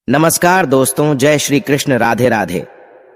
नमस्कार दोस्तों, जय श्री कृष्ण, राधे राधे।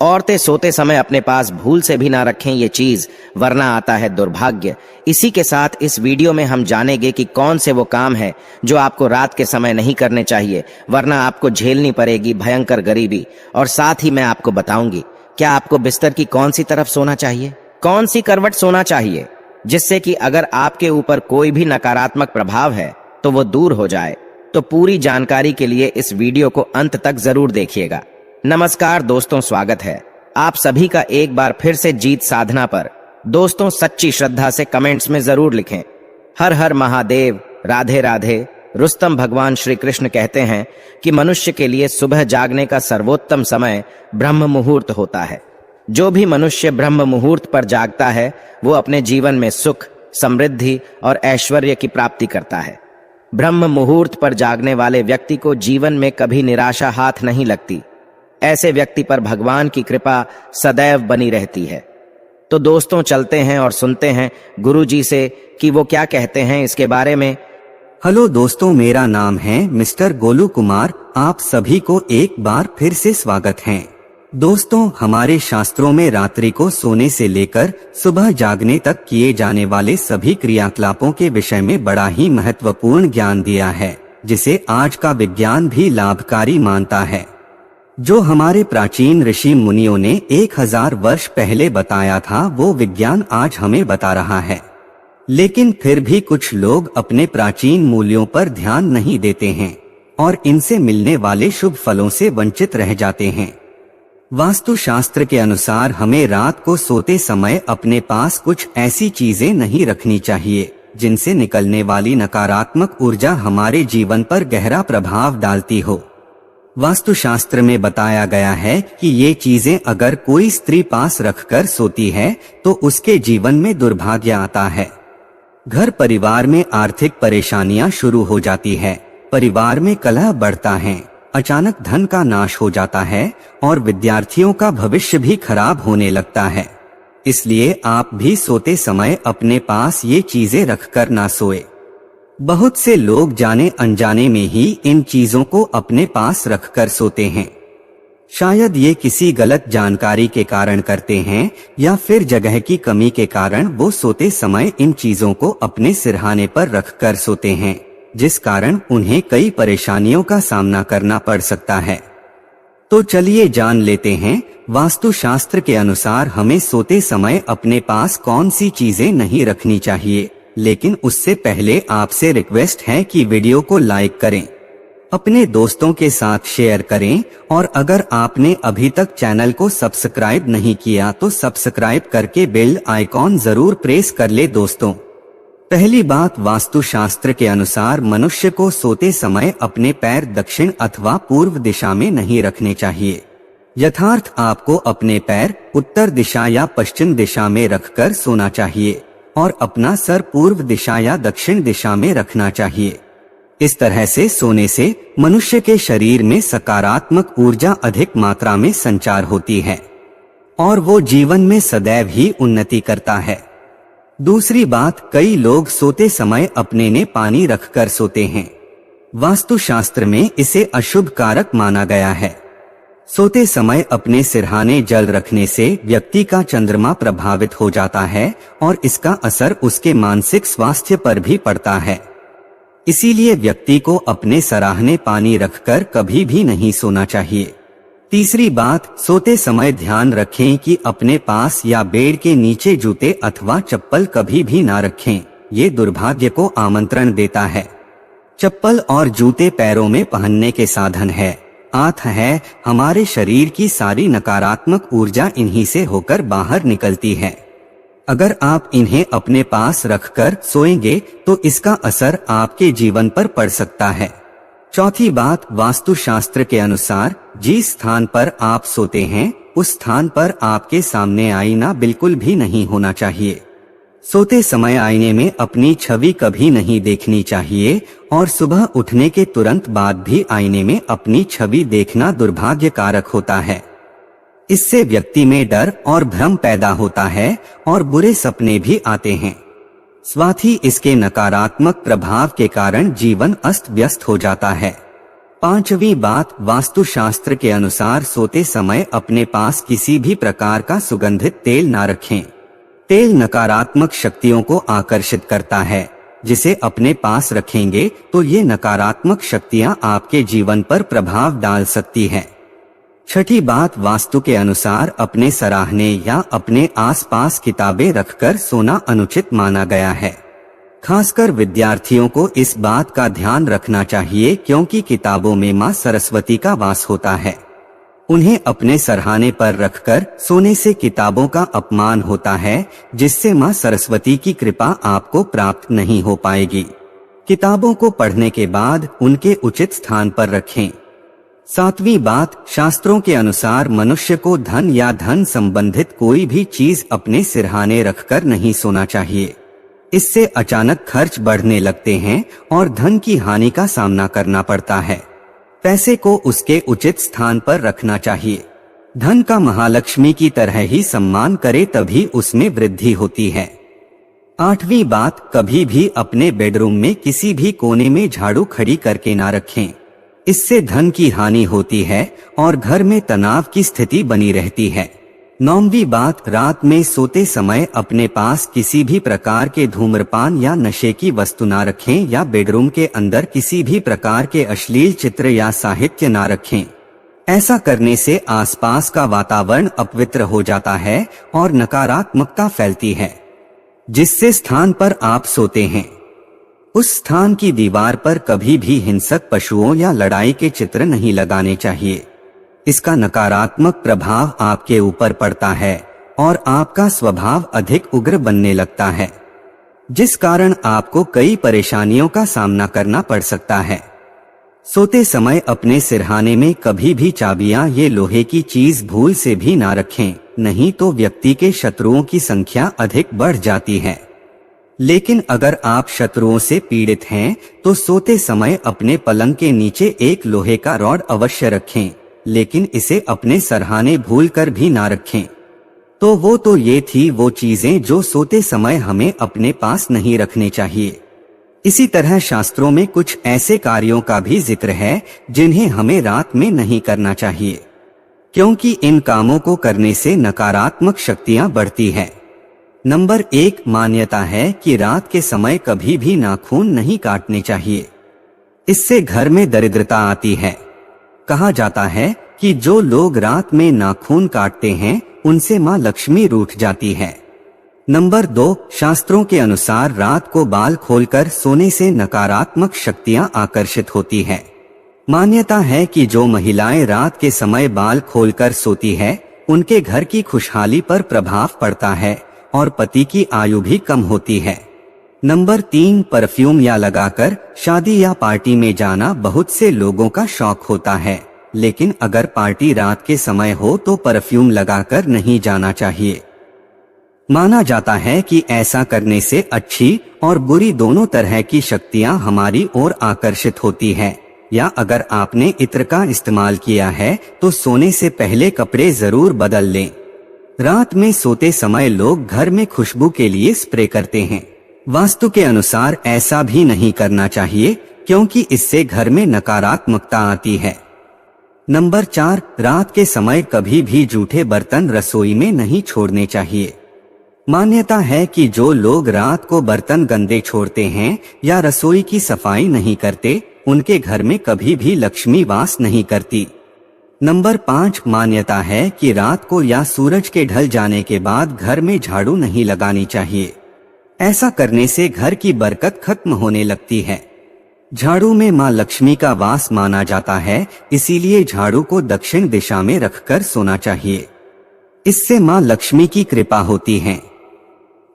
औरतें सोते समय अपने पास भूल से भी ना रखें ये चीज, वरना आता है दुर्भाग्य। इसी के साथ इस वीडियो में हम जानेंगे कि कौन से वो काम है जो आपको रात के समय नहीं करने चाहिए, वरना आपको झेलनी पड़ेगी भयंकर गरीबी। और साथ ही मैं आपको बताऊंगी क्या आपको बिस्तर की कौन सी तरफ सोना चाहिए, कौन सी करवट सोना चाहिए, जिससे कि अगर आपके ऊपर कोई भी नकारात्मक प्रभाव है तो वो दूर हो जाए। तो पूरी जानकारी के लिए इस वीडियो को अंत तक जरूर देखिएगा। नमस्कार दोस्तों, स्वागत है आप सभी का एक बार फिर से जीत साधना पर। दोस्तों, सच्ची श्रद्धा से कमेंट्स में जरूर लिखें हर हर महादेव, राधे राधे। रुस्तम भगवान श्री कृष्ण कहते हैं कि मनुष्य के लिए सुबह जागने का सर्वोत्तम समय ब्रह्म मुहूर्त होता है। जो भी मनुष्य ब्रह्म मुहूर्त पर जागता है वो अपने जीवन में सुख, समृद्धि और ऐश्वर्य की प्राप्ति करता है। ब्रह्म मुहूर्त पर जागने वाले व्यक्ति को जीवन में कभी निराशा हाथ नहीं लगती। ऐसे व्यक्ति पर भगवान की कृपा सदैव बनी रहती है। तो दोस्तों, चलते हैं और सुनते हैं गुरुजी से कि वो क्या कहते हैं इसके बारे में। हेलो दोस्तों, मेरा नाम है मिस्टर गोलू कुमार। आप सभी को एक बार फिर से स्वागत है। दोस्तों, हमारे शास्त्रों में रात्रि को सोने से लेकर सुबह जागने तक किए जाने वाले सभी क्रियाकलापों के विषय में बड़ा ही महत्वपूर्ण ज्ञान दिया है, जिसे आज का विज्ञान भी लाभकारी मानता है। जो हमारे प्राचीन ऋषि मुनियों ने 1000 वर्ष पहले बताया था, वो विज्ञान आज हमें बता रहा है। लेकिन फिर भी कुछ लोग अपने प्राचीन मूल्यों पर ध्यान नहीं देते हैं और इनसे मिलने वाले शुभ फलों से वंचित रह जाते हैं। वास्तुशास्त्र के अनुसार हमें रात को सोते समय अपने पास कुछ ऐसी चीजें नहीं रखनी चाहिए जिनसे निकलने वाली नकारात्मक ऊर्जा हमारे जीवन पर गहरा प्रभाव डालती हो। वास्तुशास्त्र में बताया गया है कि ये चीजें अगर कोई स्त्री पास रखकर सोती है तो उसके जीवन में दुर्भाग्य आता है। घर परिवार में आर्थिक परेशानियां शुरू हो जाती है, परिवार में कलह बढ़ता है, अचानक धन का नाश हो जाता है और विद्यार्थियों का भविष्य भी खराब होने लगता है। इसलिए आप भी सोते समय अपने पास ये चीजें रखकर ना सोए। बहुत से लोग जाने अनजाने में ही इन चीजों को अपने पास रखकर सोते हैं। शायद ये किसी गलत जानकारी के कारण करते हैं या फिर जगह की कमी के कारण वो सोते समय इन चीजों को अपने सिरहाने पर रखकर सोते हैं, जिस कारण उन्हें कई परेशानियों का सामना करना पड़ सकता है। तो चलिए जान लेते हैं वास्तुशास्त्र के अनुसार हमें सोते समय अपने पास कौन सी चीजें नहीं रखनी चाहिए। लेकिन उससे पहले आपसे रिक्वेस्ट है कि वीडियो को लाइक करें, अपने दोस्तों के साथ शेयर करें और अगर आपने अभी तक चैनल को सब्सक्राइब नहीं किया तो सब्सक्राइब करके बेल आइकॉन जरूर प्रेस कर ले। दोस्तों, पहली बात, वास्तुशास्त्र के अनुसार मनुष्य को सोते समय अपने पैर दक्षिण अथवा पूर्व दिशा में नहीं रखने चाहिए। यथार्थ आपको अपने पैर उत्तर दिशा या पश्चिम दिशा में रखकर सोना चाहिए और अपना सर पूर्व दिशा या दक्षिण दिशा में रखना चाहिए। इस तरह से सोने से मनुष्य के शरीर में सकारात्मक ऊर्जा अधिक मात्रा में संचार होती है और वो जीवन में सदैव ही उन्नति करता है। दूसरी बात, कई लोग सोते समय अपने ने पानी रखकर सोते हैं। वास्तुशास्त्र में इसे अशुभ कारक माना गया है। सोते समय अपने सिरहाने जल रखने से व्यक्ति का चंद्रमा प्रभावित हो जाता है और इसका असर उसके मानसिक स्वास्थ्य पर भी पड़ता है। इसीलिए व्यक्ति को अपने सराहने पानी रखकर कभी भी नहीं सोना चाहिए। तीसरी बात, सोते समय ध्यान रखें कि अपने पास या बेड के नीचे जूते अथवा चप्पल कभी भी ना रखें। ये दुर्भाग्य को आमंत्रण देता है। चप्पल और जूते पैरों में पहनने के साधन है, आंख है। हमारे शरीर की सारी नकारात्मक ऊर्जा इन्हीं से होकर बाहर निकलती है। अगर आप इन्हें अपने पास रखकर सोएंगे तो इसका असर आपके जीवन पर पड़ सकता है। चौथी बात, वास्तुशास्त्र के अनुसार जिस स्थान पर आप सोते हैं उस स्थान पर आपके सामने आईना बिल्कुल भी नहीं होना चाहिए। सोते समय आईने में अपनी छवि कभी नहीं देखनी चाहिए और सुबह उठने के तुरंत बाद भी आईने में अपनी छवि देखना दुर्भाग्य कारक होता है। इससे व्यक्ति में डर और भ्रम पैदा होता है और बुरे सपने भी आते हैं। साथ ही इसके नकारात्मक प्रभाव के कारण जीवन अस्त व्यस्त हो जाता है। 5वीं बात, वास्तुशास्त्र के अनुसार सोते समय अपने पास किसी भी प्रकार का सुगंधित तेल ना रखें। तेल नकारात्मक शक्तियों को आकर्षित करता है, जिसे अपने पास रखेंगे तो ये नकारात्मक शक्तियां आपके जीवन पर प्रभाव डाल सकती है। 6ठी बात, वास्तु के अनुसार अपने सराहने या अपने आसपास किताबें रखकर सोना अनुचित माना गया है। खासकर विद्यार्थियों को इस बात का ध्यान रखना चाहिए क्योंकि किताबों में मां सरस्वती का वास होता है। उन्हें अपने सरहाने पर रखकर सोने से किताबों का अपमान होता है, जिससे मां सरस्वती की कृपा आपको प्राप्त नहीं हो पाएगी। किताबों को पढ़ने के बाद उनके उचित स्थान पर रखें। 7वीं बात, शास्त्रों के अनुसार मनुष्य को धन या धन संबंधित कोई भी चीज अपने सिरहाने रखकर नहीं सोना चाहिए। इससे अचानक खर्च बढ़ने लगते हैं और धन की हानि का सामना करना पड़ता है। पैसे को उसके उचित स्थान पर रखना चाहिए। धन का महालक्ष्मी की तरह ही सम्मान करे तभी उसमें वृद्धि होती है। 8वीं बात, कभी भी अपने बेडरूम में किसी भी कोने में झाड़ू खड़ी करके ना रखें। इससे धन की हानि होती है और घर में तनाव की स्थिति बनी रहती है। 9वीं बात, रात में सोते समय अपने पास किसी भी प्रकार के धूम्रपान या नशे की वस्तु ना रखें या बेडरूम के अंदर किसी भी प्रकार के अश्लील चित्र या साहित्य ना रखें। ऐसा करने से आसपास का वातावरण अपवित्र हो जाता है और नकारात्मकता फैलती है। जिससे स्थान पर आप सोते हैं उस स्थान की दीवार पर कभी भी हिंसक पशुओं या लड़ाई के चित्र नहीं लगाने चाहिए। इसका नकारात्मक प्रभाव आपके ऊपर पड़ता है और आपका स्वभाव अधिक उग्र बनने लगता है, जिस कारण आपको कई परेशानियों का सामना करना पड़ सकता है। सोते समय अपने सिरहाने में कभी भी चाबियां ये लोहे की चीज भूल से भी ना रखें, नहीं तो व्यक्ति के शत्रुओं की संख्या अधिक बढ़ जाती है। लेकिन अगर आप शत्रुओं से पीड़ित हैं तो सोते समय अपने पलंग के नीचे एक लोहे का रॉड अवश्य रखें, लेकिन इसे अपने सरहाने भूलकर भी ना रखें। तो ये थी वो चीजें जो सोते समय हमें अपने पास नहीं रखने चाहिए। इसी तरह शास्त्रों में कुछ ऐसे कार्यों का भी जिक्र है जिन्हें हमें रात में नहीं करना चाहिए, क्योंकि इन कामों को करने से नकारात्मक शक्तियां बढ़ती है। नंबर 1, मान्यता है कि रात के समय कभी भी नाखून नहीं काटने चाहिए। इससे घर में दरिद्रता आती है। कहा जाता है कि जो लोग रात में नाखून काटते हैं उनसे मां लक्ष्मी रूठ जाती है। नंबर 2, शास्त्रों के अनुसार रात को बाल खोलकर सोने से नकारात्मक शक्तियां आकर्षित होती है। मान्यता है कि जो महिलाएं रात के समय बाल खोलकर सोती है उनके घर की खुशहाली पर प्रभाव पड़ता है और पति की आयु भी कम होती है। नंबर 3, परफ्यूम या लगाकर शादी या पार्टी में जाना बहुत से लोगों का शौक होता है, लेकिन अगर पार्टी रात के समय हो तो परफ्यूम लगाकर नहीं जाना चाहिए। माना जाता है कि ऐसा करने से अच्छी और बुरी दोनों तरह की शक्तियां हमारी ओर आकर्षित होती है। या अगर आपने इत्र का इस्तेमाल किया है तो सोने से पहले कपड़े जरूर बदल लें। रात में सोते समय लोग घर में खुशबू के लिए स्प्रे करते हैं। वास्तु के अनुसार ऐसा भी नहीं करना चाहिए क्योंकि इससे घर में नकारात्मकता आती है। नंबर 4, रात के समय कभी भी जूठे बर्तन रसोई में नहीं छोड़ने चाहिए। मान्यता है कि जो लोग रात को बर्तन गंदे छोड़ते हैं या रसोई की सफाई नहीं करते उनके घर में कभी भी लक्ष्मी वास नहीं करती। नंबर 5, मान्यता है कि रात को या सूरज के ढल जाने के बाद घर में झाड़ू नहीं लगानी चाहिए। ऐसा करने से घर की बरकत खत्म होने लगती है। झाड़ू में मां लक्ष्मी का वास माना जाता है, इसीलिए झाड़ू को दक्षिण दिशा में रखकर सोना चाहिए। इससे मां लक्ष्मी की कृपा होती है।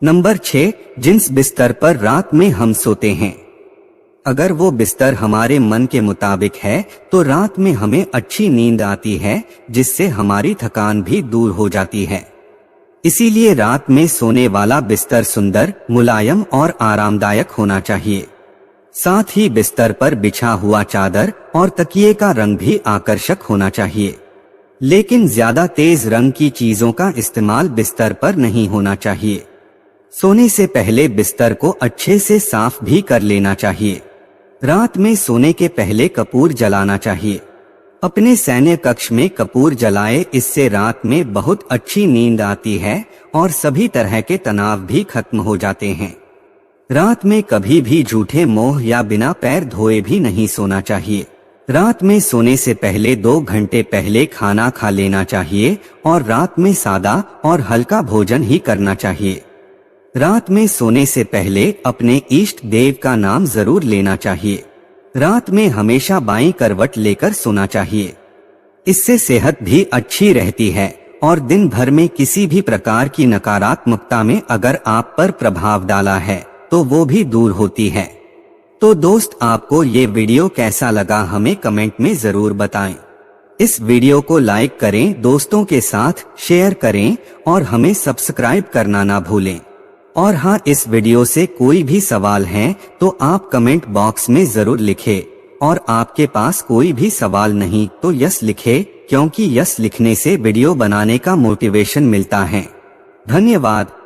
नंबर 6, जिस बिस्तर पर रात में हम सोते हैं अगर वो बिस्तर हमारे मन के मुताबिक है तो रात में हमें अच्छी नींद आती है, जिससे हमारी थकान भी दूर हो जाती है। इसीलिए रात में सोने वाला बिस्तर सुंदर, मुलायम और आरामदायक होना चाहिए। साथ ही बिस्तर पर बिछा हुआ चादर और तकिए का रंग भी आकर्षक होना चाहिए। लेकिन ज्यादा तेज रंग की चीजों का इस्तेमाल बिस्तर पर नहीं होना चाहिए। सोने से पहले बिस्तर को अच्छे से साफ भी कर लेना चाहिए। रात में सोने के पहले कपूर जलाना चाहिए। अपने सैन्य कक्ष में कपूर जलाए, इससे रात में बहुत अच्छी नींद आती है और सभी तरह के तनाव भी खत्म हो जाते हैं। रात में कभी भी झूठे मोह या बिना पैर धोए भी नहीं सोना चाहिए। रात में सोने से पहले 2 घंटे पहले खाना खा लेना चाहिए और रात में सादा और हल्का भोजन ही करना चाहिए। रात में सोने से पहले अपने इष्ट देव का नाम जरूर लेना चाहिए। रात में हमेशा बाईं करवट लेकर सोना चाहिए। इससे सेहत भी अच्छी रहती है और दिन भर में किसी भी प्रकार की नकारात्मकता में अगर आप पर प्रभाव डाला है तो वो भी दूर होती है। तो दोस्त, आपको ये वीडियो कैसा लगा हमें कमेंट में जरूर बताएं। इस वीडियो को लाइक करें, दोस्तों के साथ शेयर करें और हमें सब्सक्राइब करना ना भूलें। और हाँ, इस वीडियो से कोई भी सवाल है तो आप कमेंट बॉक्स में जरूर लिखें और आपके पास कोई भी सवाल नहीं तो यस लिखें, क्योंकि यस लिखने से वीडियो बनाने का मोटिवेशन मिलता है। धन्यवाद।